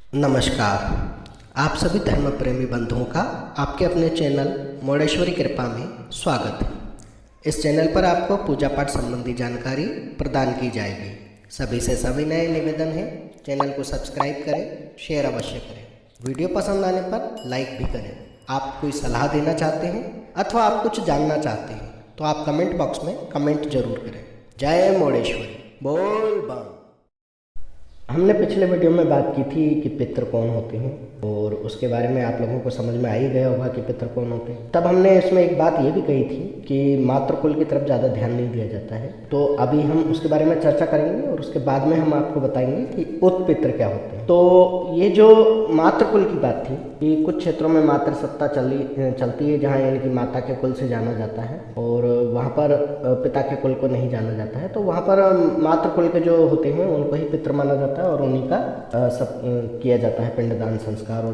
नमस्कार। आप सभी धर्म प्रेमी बंधुओं का आपके अपने चैनल मोड़ेश्वरी कृपा में स्वागत है। इस चैनल पर आपको पूजा पाठ संबंधी जानकारी प्रदान की जाएगी। सभी से सविनय निवेदन है, चैनल को सब्सक्राइब करें, शेयर अवश्य करें। वीडियो पसंद आने पर लाइक भी करें। आप कोई सलाह देना चाहते हैं अथवा आप कुछ जानना चाहते हैं तो आप कमेंट बॉक्स में कमेंट जरूर करें। जय मोड़ेश्वरी, बोल बम। हमने पिछले वीडियो में बात की थी कि पितृ कौन होते हैं और उसके बारे में आप लोगों को समझ में आ ही गया होगा कि पितृ कौन होते हैं। तब हमने इसमें एक बात ये भी कही थी कि मातृकुल की तरफ ज़्यादा ध्यान नहीं दिया जाता है। तो अभी हम उसके बारे में चर्चा करेंगे और उसके बाद में हम आपको बताएंगे कि उत्पितृ क्या होते हैं। तो ये जो मातृकुल की बात थी कि कुछ क्षेत्रों में मातृ सत्ता चलती है, जहाँ यानी कि माता के कुल से जाना जाता है और वहाँ पर पिता के कुल को नहीं जाना जाता है। तो वहाँ पर मातृकुल के जो होते हैं उनको ही पितृ माना जाता है और उन्हीं का सब किया जाता है, पिंडदान संस्कार और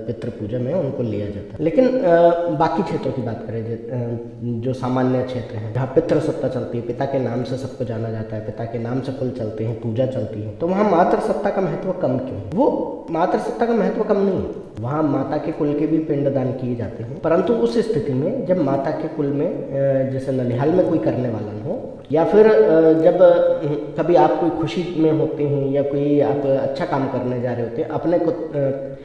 पितृ पूजा में उनको लिया जाता है। लेकिन बाकी क्षेत्रों की बात करें, जो सामान्य क्षेत्र है जहाँ पितृ सत्ता चलती है, पिता के नाम से सबको जाना जाता है, पिता के नाम से कुल चलते हैं, पूजा चलती है, तो वहाँ मातृ सत्ता का महत्व कम क्यों? वो मातृ सत्ता का महत्व कम नहीं है, वहाँ माता के कुल के भी पिंडदान किए जाते हैं। परंतु उस स्थिति में जब माता के कुल में जैसे ननिहाल में कोई करने वाला हो या फिर जब कभी आप कोई खुशी में होते हैं या कोई आप अच्छा काम करने जा रहे होते हैं,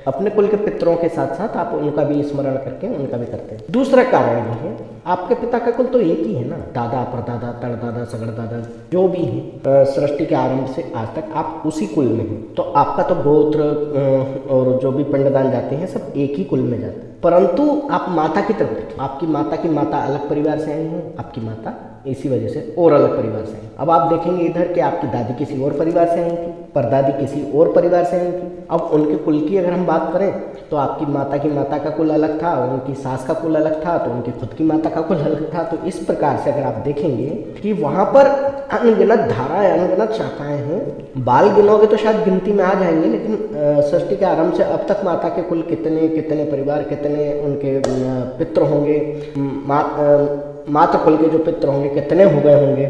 अपने कुल के पितरों के साथ साथ आप उनका भी स्मरण करके उनका भी करते हैं। दूसरा कारण ये है, आपके पिता का कुल तो एक ही है ना, दादा परदादा तड़दादा सगड़दादा जो भी है, सृष्टि के आरंभ से आज तक आप उसी कुल में हैं। तो आपका तो गोत्र और जो भी पिंडदान जाते हैं सब एक ही कुल में जाते हैं। परंतु आप माता की तरफ देखिए, आपकी माता की माता अलग परिवार से आई हैं, आपकी माता इसी वजह से और अलग परिवार से आई। अब आप देखेंगे इधर कि आपकी दादी किसी और परिवार से आई थी, परदादी किसी और परिवार से आई थी। अब उनके कुल की अगर हम बात करें तो आपकी माता का कुल अलग था, उनकी सास का कुल अलग था, तो उनकी खुद की माता का कुल अलग था। तो इस प्रकार से अगर आप देखेंगे कि वहाँ पर अनगिनत धाराएं, अनगिनत शाखाएं हैं। बाल गिनोगे तो शायद गिनती में आ जाएंगे, लेकिन सृष्टि के आरंभ से अब तक माता के कुल कितने कितने परिवार, कितने उनके पितृ होंगे, मातृ कुल के जो पितृ होंगे कितने हो गए होंगे,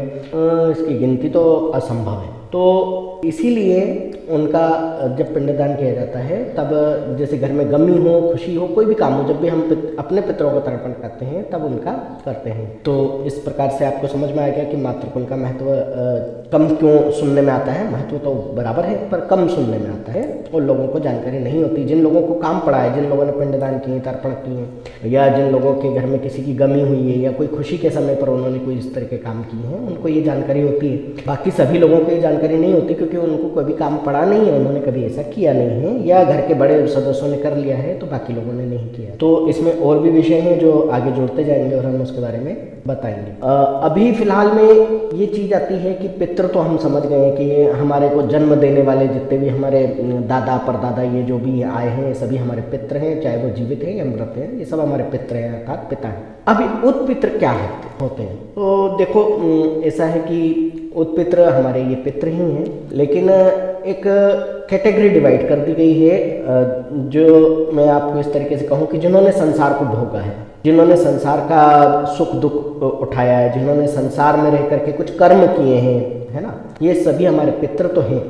इसकी गिनती तो असंभव है। तो इसीलिए उनका जब पिंडदान किया जाता है तब जैसे घर में गमी हो, खुशी हो, कोई भी काम हो, जब भी हम अपने पितरों का तर्पण करते हैं तब उनका करते हैं। तो इस प्रकार से आपको समझ में आ गया कि मातृकुल का महत्व कम क्यों सुनने में आता है। महत्व तो बराबर है पर कम सुनने में आता है और लोगों को जानकारी नहीं होती। जिन लोगों को काम पड़ा है, जिन लोगों ने पिंडदान किए, तर्पण किए, या जिन लोगों के घर में किसी की गमी हुई है या कोई खुशी के समय पर उन्होंने कोई इस तरह के काम किए हैं, उनको ये जानकारी होती है। बाकी सभी लोगों को ये जानकारी नहीं होती क्योंकि उनको कभी काम पड़ा नहीं है, उन्होंने कभी ऐसा किया नहीं है, या घर के बड़े सदस्यों ने कर लिया है तो बाकी लोगों ने नहीं किया। तो इसमें और भी विषय हैं जो आगे जोड़ते जाएंगे और हम उसके बारे में बताएंगे। अभी फिलहाल में ये चीज़ आती है कि पितृ तो हम समझ गए कि हमारे को जन्म देने वाले जितने भी हमारे दादा परदादा ये जो भी आए हैं सभी हमारे पितृ हैं, चाहे वो जीवित हैं या मृत हैं, ये सब हमारे पितृ हैं अर्थात पिता हैं। अभी उत्पितृ क्या होते हैं? तो देखो ऐसा है कि उत्पितृ हमारे ये पितृ ही हैं, लेकिन एक कैटेगरी डिवाइड कर दी गई है, जो मैं आपको इस तरीके से कहूँ कि जिन्होंने संसार को भोगा है, जिन्होंने संसार का सुख दुख उठाया है, जिन्होंने संसार में रह करके कुछ कर्म किए हैं, है ना, ये सभी हमारे पितृ तो हैं।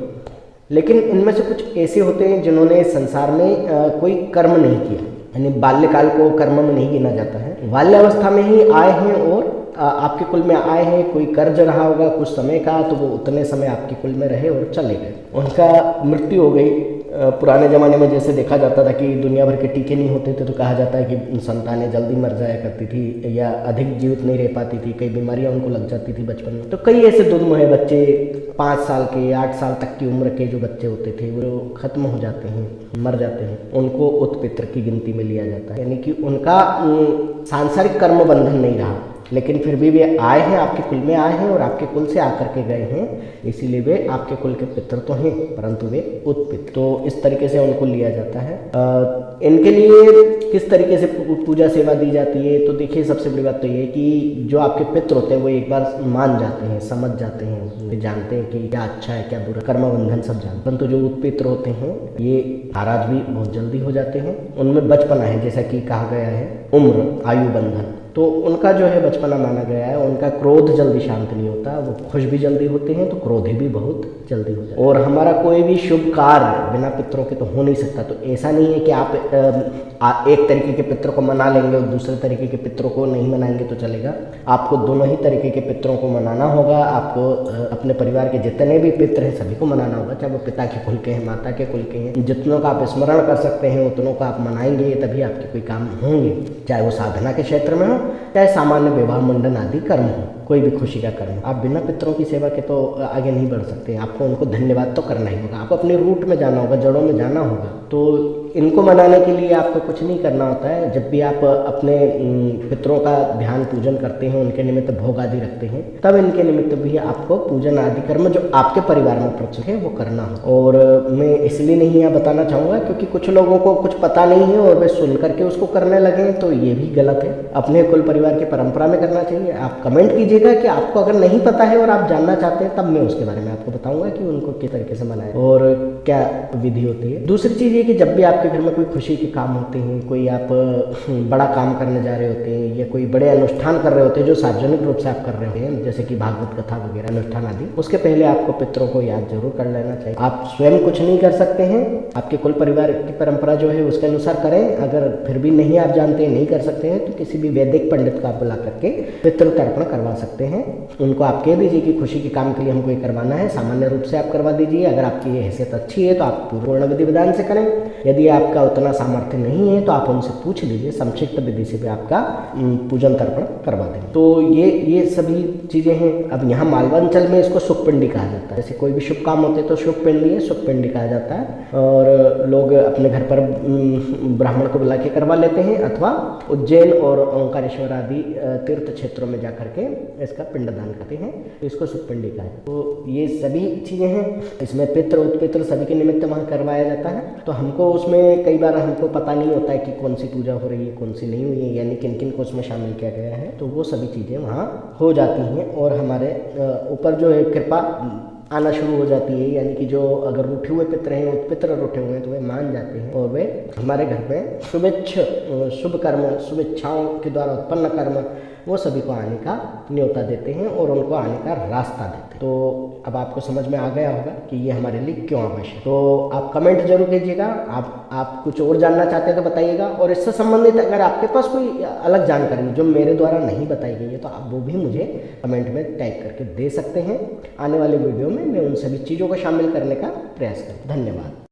लेकिन इनमें से कुछ ऐसे होते हैं जिन्होंने संसार में कोई कर्म नहीं किया, यानी बाल्यकाल को कर्म में नहीं गिना जाता है। बाल्यावस्था में ही आए हैं और आपके कुल में आए हैं, कोई कर्ज रहा होगा कुछ समय का, तो वो उतने समय आपके कुल में रहे और चले गए, उनका मृत्यु हो गई। पुराने ज़माने में जैसे देखा जाता था कि दुनिया भर के टीके नहीं होते थे तो कहा जाता है कि संतानें जल्दी मर जाया करती थी या अधिक जीवित नहीं रह पाती थी, कई बीमारियां उनको लग जाती थी बचपन में। तो कई ऐसे दुर्मय बच्चे 5 साल के 8 साल तक की उम्र के जो बच्चे होते थे वो खत्म हो जाते हैं, मर जाते हैं, उनको उत्पितृ की गिनती में लिया जाता है। यानी कि उनका सांसारिक कर्म बंधन नहीं रहा, लेकिन फिर भी वे आए हैं, आपके कुल में आए हैं और आपके कुल से आकर के गए हैं, इसीलिए वे आपके कुल के पितृ तो हैं परंतु वे उत्पितृ। तो इस तरीके से उनको लिया जाता है। इनके लिए किस तरीके से पूजा सेवा दी जाती है? तो देखिए सबसे बड़ी बात तो ये है कि जो आपके पितृ होते हैं वो एक बार मान जाते हैं, समझ जाते हैं, वे जानते हैं कि क्या अच्छा है क्या बुरा, कर्म बंधन सब जानते हैं। परंतु जो उत्पितृ होते हैं ये नाराज भी बहुत जल्दी हो जाते हैं, उनमें बचपना है, जैसा कि कहा गया है उम्र आयु बंधन, तो उनका जो है बचपना माना गया है, उनका क्रोध जल्दी शांत नहीं होता, वो खुश भी जल्दी होते हैं तो क्रोधी भी बहुत जल्दी हो जाता है। और हमारा कोई भी शुभ कार्य बिना पितरों के तो हो नहीं सकता। तो ऐसा नहीं है कि आप एक तरीके के पितर को मना लेंगे और दूसरे तरीके के पितरों को नहीं मनाएंगे तो चलेगा। आपको दोनों ही तरीके के पितरों को मनाना होगा। आपको अपने परिवार के जितने भी पितर हैं सभी को मनाना होगा, चाहे वो पिता के कुल के हैं, माता के कुल के हैं। जितनों का आप स्मरण कर सकते हैं उतनों का आप मनाएंगे, तभी आपके कोई काम होंगे, चाहे वो साधना के क्षेत्र में हो, चाहे सामान्य विवाह मुंडन आदि कर्म हो, कोई भी खुशी का कर्म। आप बिना पितरों की सेवा के तो आगे नहीं बढ़ सकते। आपको उनको धन्यवाद तो करना ही होगा, आपको अपने रूट में जाना होगा, जड़ों में जाना होगा। तो इनको मनाने के लिए आपको कुछ नहीं करना होता है। जब भी आप अपने पितरों का ध्यान पूजन करते हैं, उनके निमित्त भोग आदि रखते हैं, तब इनके निमित्त भी आपको पूजन आदि कर्म जो आपके परिवार में प्रचुर है वो करना हो। और मैं इसलिए नहीं यहाँ बताना चाहूँगा क्योंकि कुछ लोगों को कुछ पता नहीं है और वे सुन करके उसको करने लगे, तो ये भी गलत है। अपने कुल परिवार की परंपरा में करना चाहिए। आप कमेंट कीजिएगा कि आपको अगर नहीं पता है और आप जानना चाहते हैं, तब मैं उसके बारे में आपको बताऊंगा कि उनको किस तरीके से मनाएं और क्या विधि होती है। दूसरी चीज़ ये कि जब भी आपके घर में कोई खुशी के काम होते हैं, कोई आप बड़ा काम करने जा रहे होते हैं या कोई बड़े अनुष्ठान कर रहे होते हैं जो सार्वजनिक रूप से आप कर रहे होते हैं, जैसे कि भागवत कथा वगैरह अनुष्ठान आदि, उसके पहले आपको पितरों को याद जरूर कर लेना चाहिए। आप स्वयं कुछ नहीं कर सकते हैं, आपके कुल परिवार की परंपरा जो है उसके अनुसार करें। अगर फिर भी नहीं आप जानते हैं, नहीं कर सकते हैं, तो किसी भी वैदिक पंडित को आप बुला करके पितृ तर्पण करवा सकते हैं। उनको आप कह दीजिए कि खुशी के काम के लिए हमको ये करवाना है, सामान्य रूप से आप करवा दीजिए। अगर आपकी ये हैसियत अच्छी है तो आप पूर्ण विधि विधान से करें। यदि आपका उतना सामर्थ्य नहीं है तो आप उनसे पूछ लीजिए, संक्षिप्त विधि से भी आपका पूजन तर्पण करवा देंगे। तो ये सभी चीज़ें हैं। अब यहाँ मालवा अंचल में इसको सुखपिंडी कहा जाता है। जैसे कोई भी शुभ काम होते हैं तो शुभपिंडी है, सुखपिंडी कहा जाता है। और लोग अपने घर पर ब्राह्मण को बुला के करवा लेते हैं अथवा उज्जैन और ओंकारेश्वर आदि तीर्थ क्षेत्रों में जाकर के इसका पिंडदान करते हैं, तो इसको सुखपिंडी कहा है। तो ये सभी चीज़ें हैं। इसमें पितृ उत्पितृ सभी के निमित्त वहाँ करवाया जाता है। तो हमको उसमें कई बार हमको पता नहीं होता है कि कौन सी पूजा हो रही है, कौन सी नहीं हुई है, यानी किन किन को उसमें शामिल किया गया है। तो वो सभी चीज़ें वहाँ हो जाती हैं और हमारे ऊपर जो है कृपा आना शुरू हो जाती है। यानी कि जो अगर रूठे हुए पितर हैं, उत्पितर रूठे हुए हैं, तो वे मान जाते हैं और वे हमारे घर में शुभ कर्म, शुभेच्छाओं के द्वारा उत्पन्न कर्म, वो सभी को आने का न्योता देते हैं और उनको आने का रास्ता देते हैं। तो अब आपको समझ में आ गया होगा कि ये हमारे लिए क्यों आवश्यक। तो आप कमेंट जरूर कीजिएगा। आप कुछ और जानना चाहते हैं तो बताइएगा। और इससे संबंधित अगर आपके पास कोई अलग जानकारी जो मेरे द्वारा नहीं बताई गई है तो आप वो भी मुझे कमेंट में टाइप करके दे सकते हैं। आने वाले वीडियो में मैं उन सभी चीज़ों को शामिल करने का प्रयास करूँ। धन्यवाद।